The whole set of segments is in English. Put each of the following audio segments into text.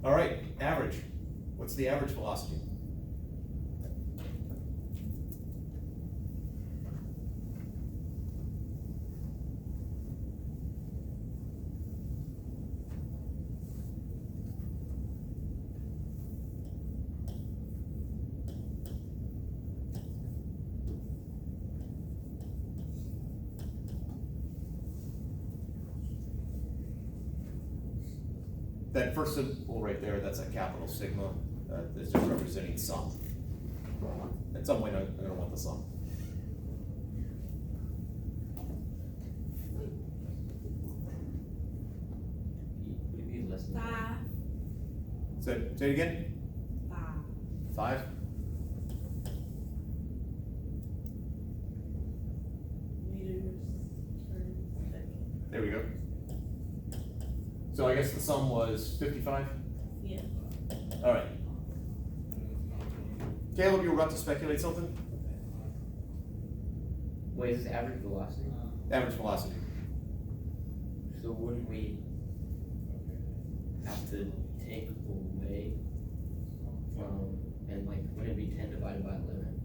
All right, average. What's the average velocity? That first symbol right there, that's a capital sigma. It's just representing sum. At some point, I'm going to want the sum. Would it be less than 5. Say it again. 5. Meters per second. There we go. So I guess the sum was 55? Yeah. All right. Caleb, you were about to speculate something? Wait, is this average velocity? Average velocity. So wouldn't we have to take away from, and like, wouldn't it be 10 divided by 11?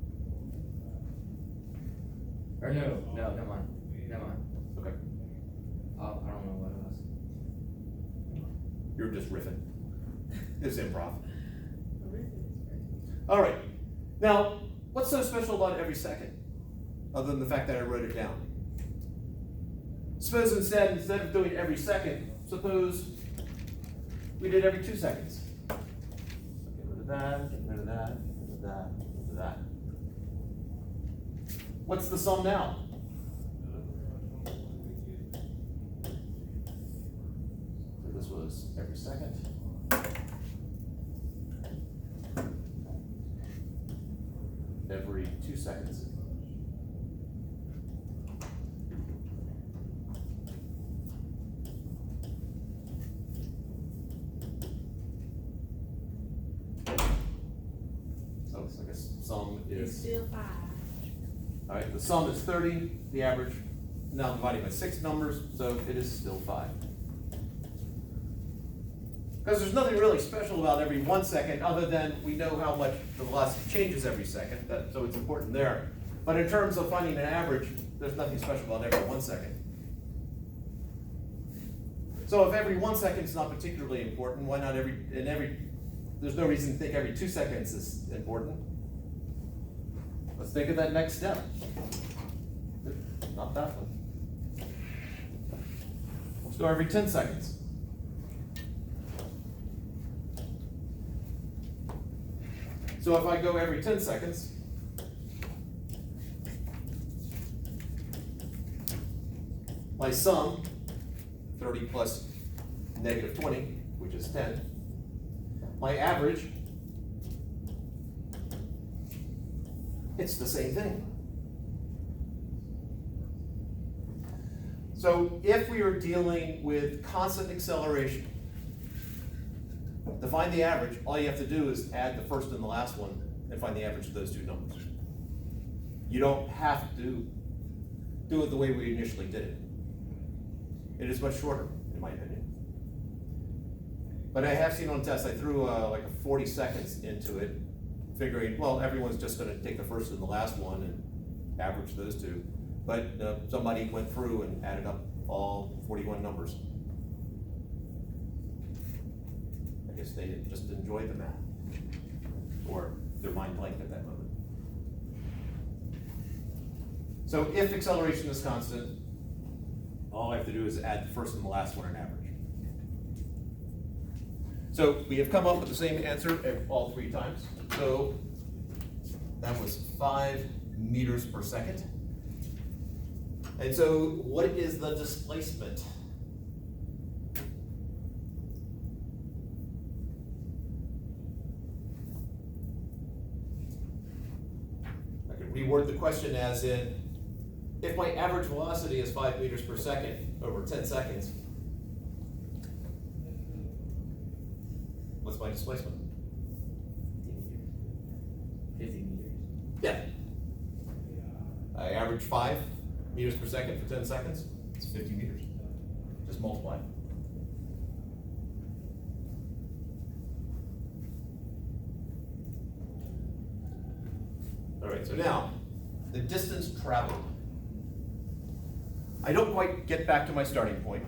Or no, never mind. Okay. I don't know what it was. You're just riffing. It's improv. All right. Now, what's so special about every second, other than the fact that I wrote it down? Suppose instead of doing every second, suppose we did every 2 seconds. Get rid of that, get rid of that, get rid of that, get rid of that. What's the sum now? So this was every second. Every 2 seconds. So I guess sum It's is, still 5. all right, the sum is 30, the average, now dividing by 6 numbers, so it is still 5. Because there's nothing really special about every 1 second, other than we know how much the velocity changes every second, so it's important there. But in terms of finding an average, there's nothing special about every 1 second. So if every 1 second is not particularly important, why not there's no reason to think every 2 seconds is important. Let's think of that next step. Not that one. Let's go every 10 seconds. So if I go every 10 seconds, my sum, 30 plus negative 20, which is 10. My average, it's the same thing. So if we are dealing with constant acceleration, to find the average, all you have to do is add the first and the last one and find the average of those 2 numbers. You don't have to do it the way we initially did it. It is much shorter, in my opinion. But I have seen on tests, I threw like a 40 seconds into it, figuring, well, everyone's just going to take the first and the last one and average those 2. But somebody went through and added up all 41 numbers. I guess they just enjoyed the math, or their mind blanked at that moment. So if acceleration is constant, all I have to do is add the first and the last one and average. So we have come up with the same answer all 3 times. So that was 5 meters per second. And so what is the displacement? I could reword the question as in, if my average velocity is 5 meters per second over 10 seconds, what's my displacement? 50 meters. Yeah. I average 5 meters per second for 10 seconds, it's 50 meters. Just multiply. right, so now, the distance traveled. I don't quite get back to my starting point.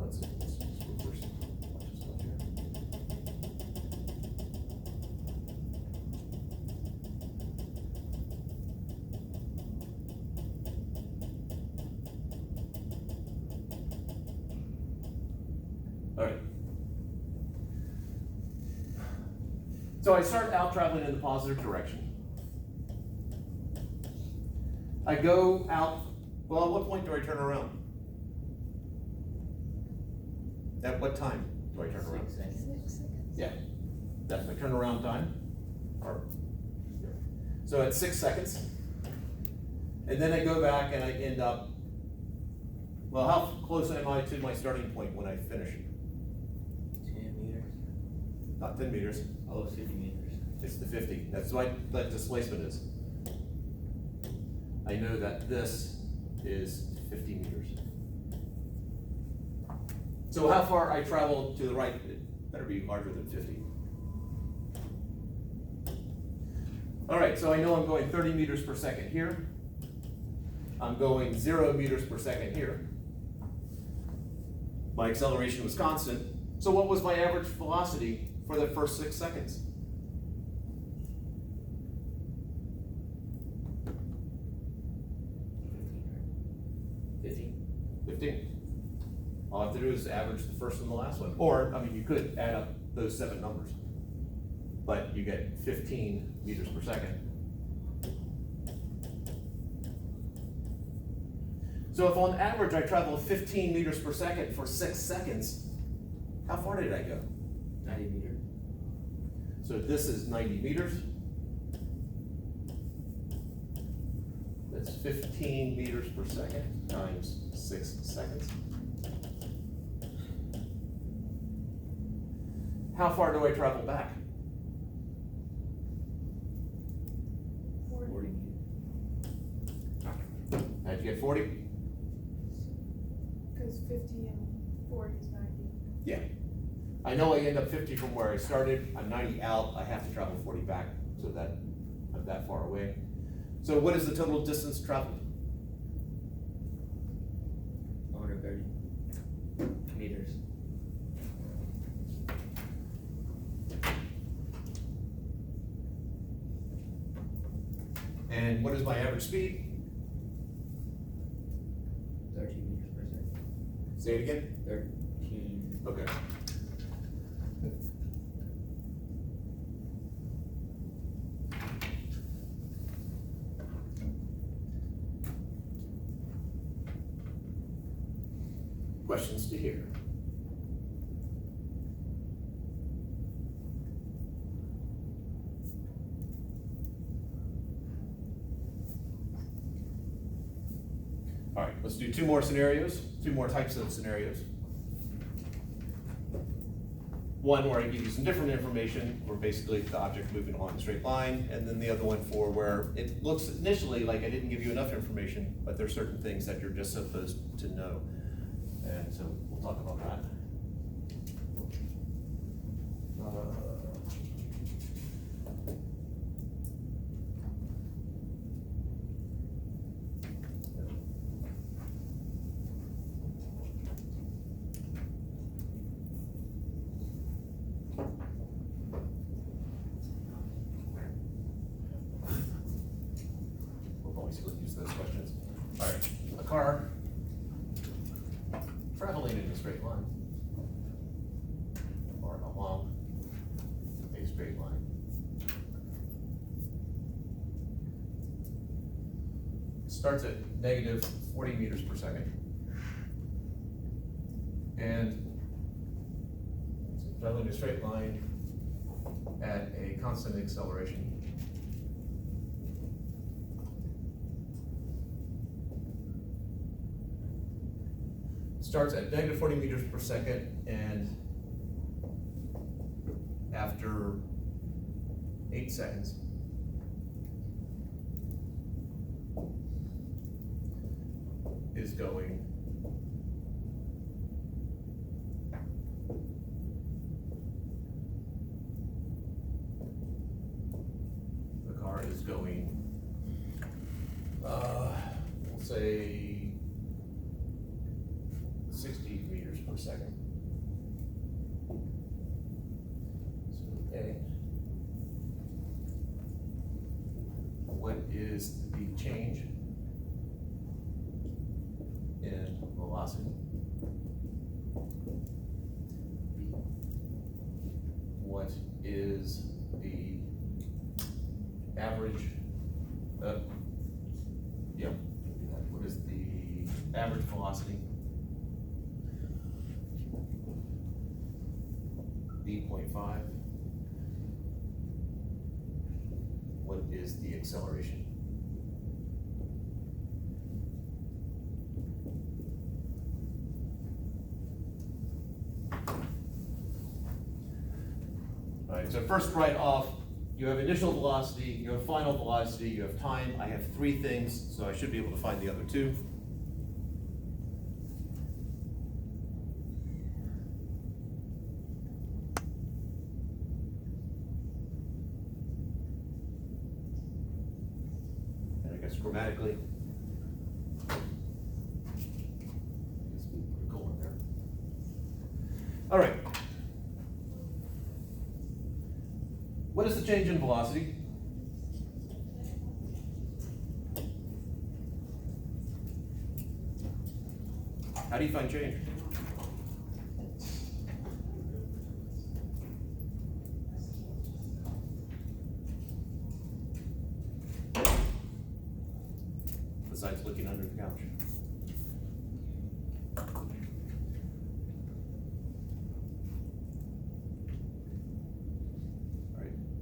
Let's see, let's reverse a bunch of stuff here. All right. So I start out traveling in the positive direction. I go out, well, at what point do I turn around? At what time do I turn around? 6 seconds. Yeah, that's my turnaround time. So at 6 seconds. And then I go back and I end up, well, how close am I to my starting point when I finish? 10 meters. Not 10 meters, Oh, 50 meters. it's the 50. That's what that displacement is. I know that this is 50 meters. So how far I travel to the right, it better be larger than 50. All right, so I know I'm going 30 meters per second here. I'm going 0 meters per second here. My acceleration was constant. So what was my average velocity for the first 6 seconds? 15. All I have to do is average the first and the last one. Or, I mean, you could add up those 7 numbers. But you get 15 meters per second. So if on average I travel 15 meters per second for 6 seconds, how far did I go? 90 meters. So this is 90 meters. That's 15 meters per second times 6 seconds. How far do I travel back? 40 meters. How'd you get 40? Because 50 and 40 is 90. Yeah. I know I end up 50 from where I started. I'm 90 out. I have to travel 40 back, so that I'm that far away. So what is the total distance traveled? 130 meters. And what is my average speed? 13 meters per second. Say it again. 13. Okay. Questions to hear? All right, let's do 2 more scenarios, 2 more types of scenarios. One where I give you some different information, where basically the object moving along a straight line, and then the other one for where it looks initially like I didn't give you enough information, but there's certain things that you're just supposed to know. And so we'll talk about that. We'll always use those questions. All right, a car traveling in a straight line, or along a straight line. Starts at negative 40 meters per second. And it's traveling in a straight line at a constant acceleration. Starts at negative 40 meters per second, and after 8 seconds, is going say 60 meters per second. So, A. What is the change in velocity? B. What is the average, yep, what is the average velocity? B 0.5. What is the acceleration? All right, so first right off, you have initial velocity, you have final velocity, you have time. I have 3 things, so I should be able to find the other 2. And I guess grammatically, let's put a colon there. All right. What is the change in velocity? How do you find change? Besides looking under the couch.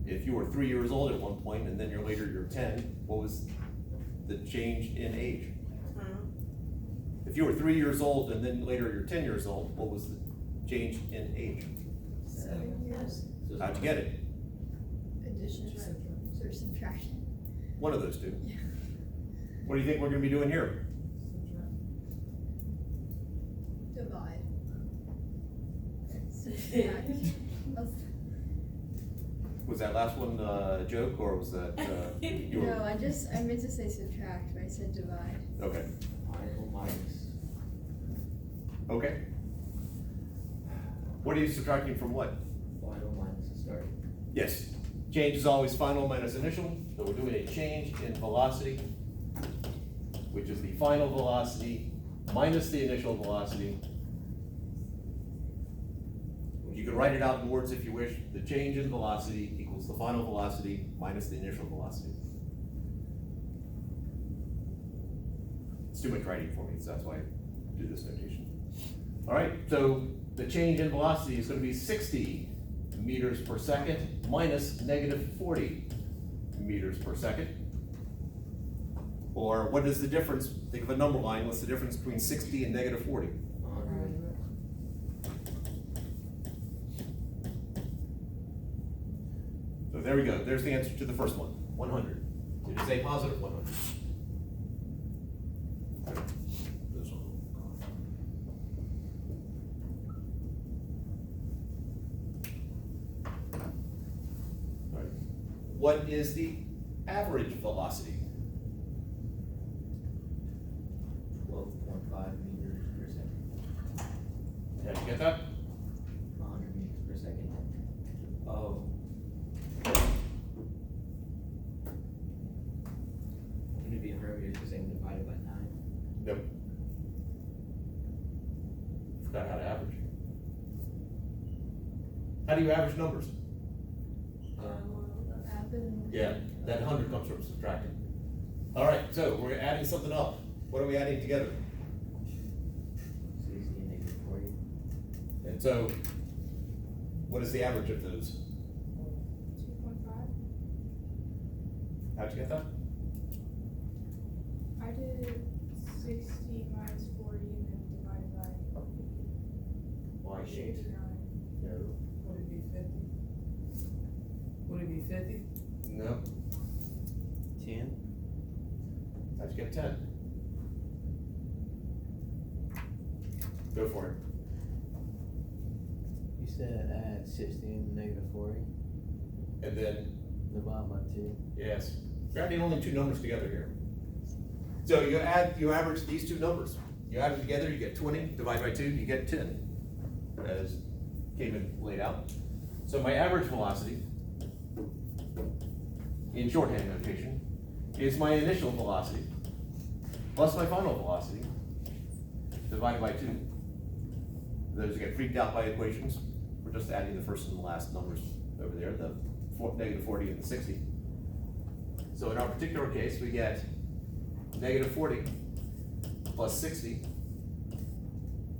If you were 3 years old at one point and then you're 10, what was the change in age? If you were 3 years old and then later you're 10 years old, what was the change in age? 7 years. How'd you get it? Addition or subtraction. One of those 2. Yeah. What do you think we're gonna be doing here? Divide. Was that last one a joke or was that, you were? No, I meant to say subtract, but I said divide. Okay, Final minus. okay. What are you subtracting from what? Final minus the start. Yes, change is always final minus initial, so we're doing a change in velocity, which is the final velocity minus the initial velocity. You can write it out in words if you wish. The change in velocity equals the final velocity minus the initial velocity. It's too much writing for me, so that's why I do this notation. All right, so the change in velocity is going to be 60 meters per second minus negative 40 meters per second. Or what is the difference? Think of a number line. What's the difference between 60 and negative 40? 100. So there we go. There's the answer to the first one, 100. It is a positive 100. This one. All right. What is the average velocity? 12.5 meters per second. Did you get that? 100 meters per second. Oh. Would it be 100 meters per second divided by 9? Nope. Forgot how to average. How do you average numbers? Yeah, that 100 comes from subtracting. All right, so we're adding something up. What are we adding together? 60 and negative 40. And so, what is the average of those? 2.5. How'd you get that? I did 60 minus 40 and then divided by Why 8 or 9. No. Would it be 50? Would it be 50? No. 10. How'd you get 10? Go for it. You said add 60 and negative 40, And then, divide by 2. yes, you're adding only 2 numbers together here. So you average these two numbers. You add them together, you get 20, divide by 2, you get 10, as Cayman laid out. So my average velocity, in shorthand notation, is my initial velocity plus my final velocity divided by 2. Those who get freaked out by equations, we're just adding the first and the last numbers over there, the negative 40 and the 60. So in our particular case, we get negative 40 plus 60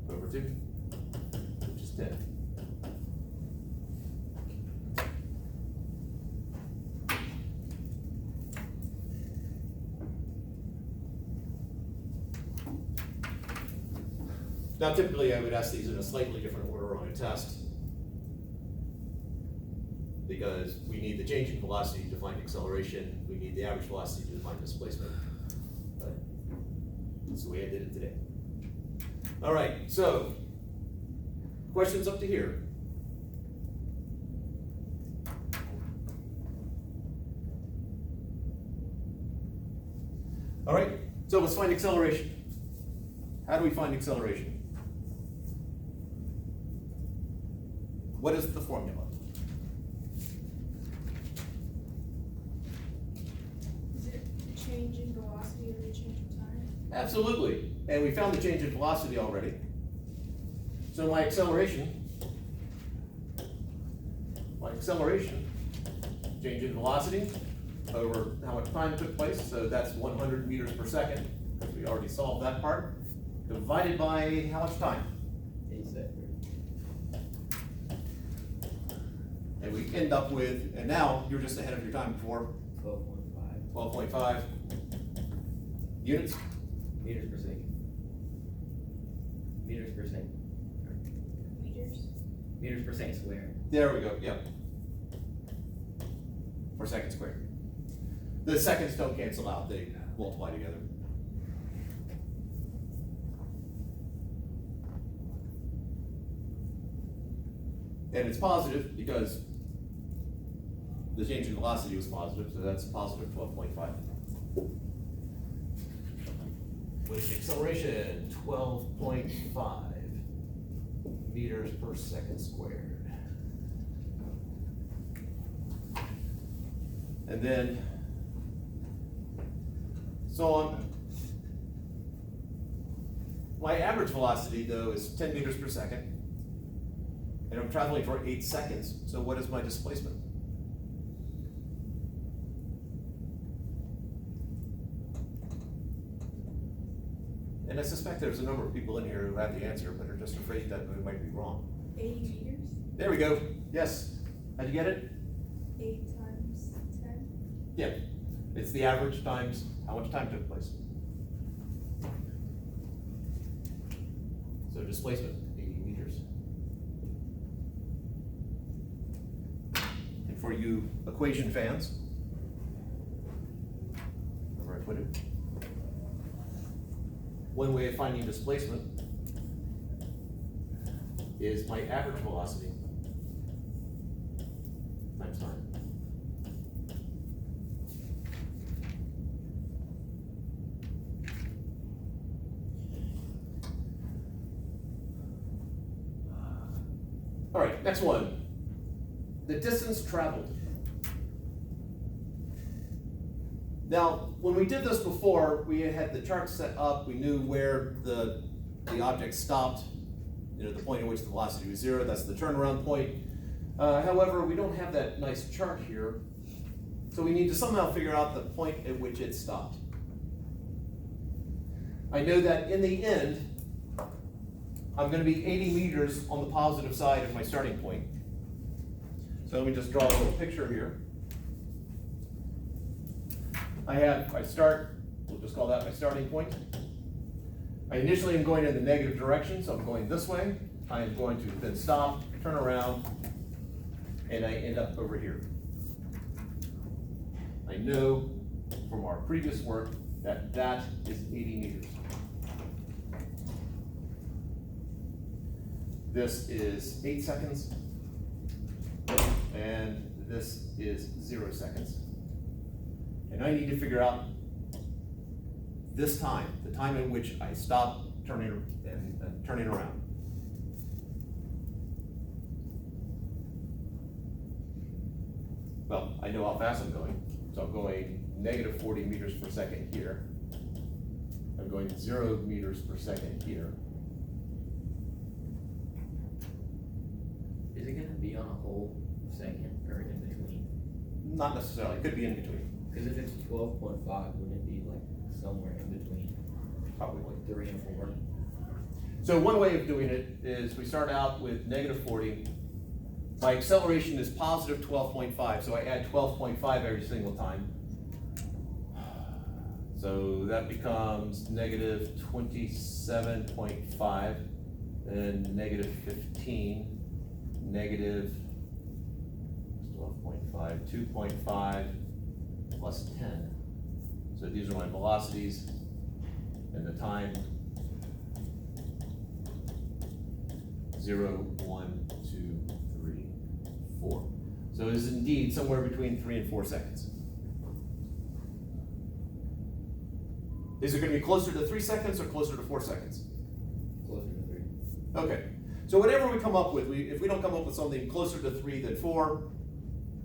over 2, which is 10. Now typically I would ask these in a slightly different order on a test, because we need the change in velocity to find acceleration, we need the average velocity to find displacement. But that's the way I did it today. All right, so questions up to here? All right, so let's find acceleration. How do we find acceleration? What is the formula? Is it a change in velocity or a change in time? Absolutely, and we found the change in velocity already. So my acceleration, change in velocity over how much time took place, so that's 100 meters per second, because we already solved that part, divided by how much time? 8 seconds. And we end up with, and now you're just ahead of your time before, 12.5. 12.5 units. Meters per second. Meters per second. Meters? Meters per second squared. There we go, yep. Per second squared. The seconds don't cancel out, they multiply together. And it's positive because the change in velocity was positive, so that's positive 12.5. With acceleration, 12.5 meters per second squared. And then, so on. My average velocity though is 10 meters per second. And I'm traveling for 8 seconds, so what is my displacement? And I suspect there's a number of people in here who have the answer, but are just afraid that we might be wrong. 80 meters? There we go, yes. How'd you get it? 8 times 10? Yeah, it's the average times how much time took place. So displacement, 80 meters. And for you equation fans, wherever I put it, one way of finding displacement is my average velocity times time. All right, next one. The distance traveled. Now, when we did this before, we had the chart set up, we knew where the object stopped, the point at which the velocity was 0, that's the turnaround point. However, we don't have that nice chart here, so we need to somehow figure out the point at which it stopped. I know that in the end, I'm going to be 80 meters on the positive side of my starting point. So let me just draw a little picture here. I start, we'll just call that my starting point. I initially am going in the negative direction, so I'm going this way. I am going to then stop, turn around, and I end up over here. I know from our previous work that that is 80 meters. This is 8 seconds, and this is 0 seconds. And I need to figure out this time, the time in which I stop turning and turning around. Well, I know how fast I'm going, so I'm going negative 40 meters per second here. I'm going 0 meters per second here. Is it gonna be on a whole second or in between? Not necessarily, it could be in between, Cause if it's 12.5, wouldn't it be like somewhere in between probably. 3 and 4? So one way of doing it is we start out with negative 40. My acceleration is positive 12.5, so I add 12.5 every single time. So that becomes negative 27.5, and negative 15, negative 12.5, 2.5, plus 10. So these are my velocities and the time. 0, 1, 2, 3, 4. So it is indeed somewhere between 3 and 4 seconds. Is it going to be closer to 3 seconds or closer to 4 seconds? Closer to 3. Okay, so whatever we come up with, if we don't come up with something closer to 3 than 4,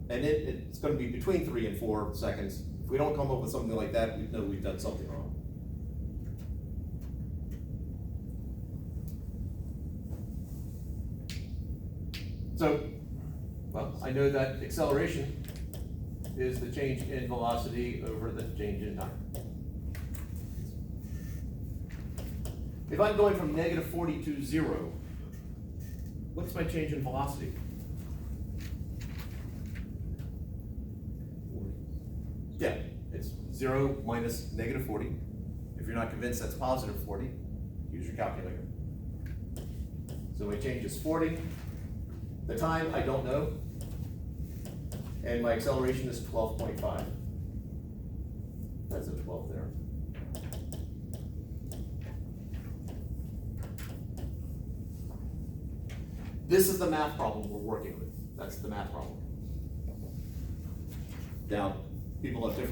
and it's going to be between 3 and 4 seconds, if we don't come up with something like that, we know we've done something wrong. So, well, I know that acceleration is the change in velocity over the change in time. If I'm going from negative 40 to 0, what's my change in velocity? 40. Yeah, it's 0 minus negative 40. If you're not convinced that's positive 40, use your calculator. So my change is 40. The time, I don't know. And my acceleration is 12.5. That's a 12 there. This is the math problem we're working with. That's the math problem. Now, people have different